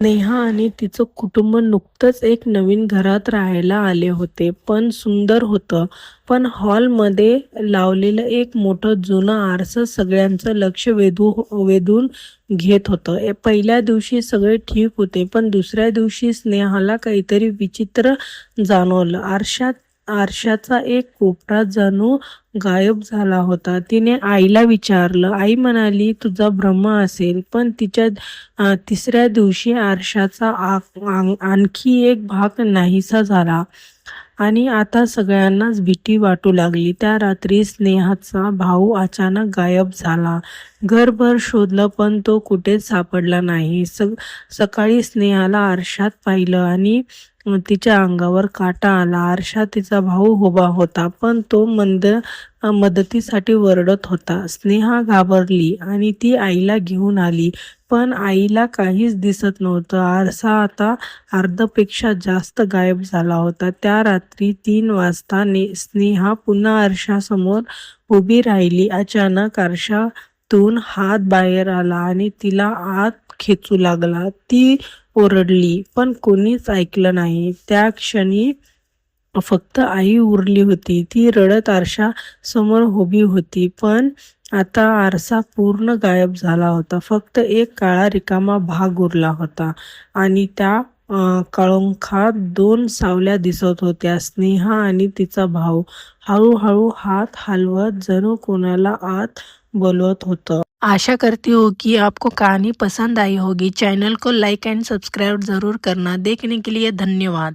नेहा आणि तिचं कुटुंब नुकतंच एक नवीन घरात राहायला आले होते. पण सुंदर होतं. पण हॉलमध्ये लावलेलं एक मोठं जुनं आरसं सगळ्यांचं लक्ष वेधून घेत होतं. पहिल्या दिवशी सगळे ठीक होते, पण दुसऱ्या दिवशी स्नेहाला काहीतरी विचित्र जाणवलं. आरशाचा एक कोपरा जणू गायब झाला होता. तिने आईला विचारलं. आई म्हणाली, तुझा भ्रम असेल. पण तिसऱ्या दिवशी आरशाचा आणखी एक भाग नाहीसा झाला आणि आता सगळ्यांनाच भीती वाटू लागली. त्या रात्री स्नेहाचा भाऊ अचानक गायब झाला. घरभर शोधलं, पण तो कुठेच सापडला नाही. सकाळी स्नेहाला आरशात पाहिलं आणि तिच्या अंगावर काटा आला. आरशात तिचा भाऊ उभा होता, पण तो मदतीसाठी ओरडत होता. स्नेहा घाबरली आणि ती आईला घेऊन आली, पण आईला काहीच दिसत नव्हतं. आरसा आता अर्ध्यापेक्षा जास्त गायब झाला होता. त्या रात्री 3 वाजता स्नेहा पुन्हा आरशासमोर उभी राहिली. अचानक आरशातून हात बाहेर आला आणि तिला आत खेचू लागला. ती ओरडली, पण कोणीच ऐकलं नाही. त्या क्षणी फक्त आई उरली होती. ती रडत आरशासमोर उभी होती, पण आता आरसा पूर्ण गायब झाला होता. फक्त एक काळा रिकामा भाग उरला होता आणि त्या काळोखात 2 सावल्या दिसत होत्या. स्नेहा आणि तिचा भाऊ हळूहळू हात हलवत जणू कोणाला आत बोलवत होतं. आशा करती हूँ कि आपको कहानी पसंद आई होगी। चैनल को लाइक एंड सब्सक्राइब ज़रूर करना। देखने के लिए धन्यवाद।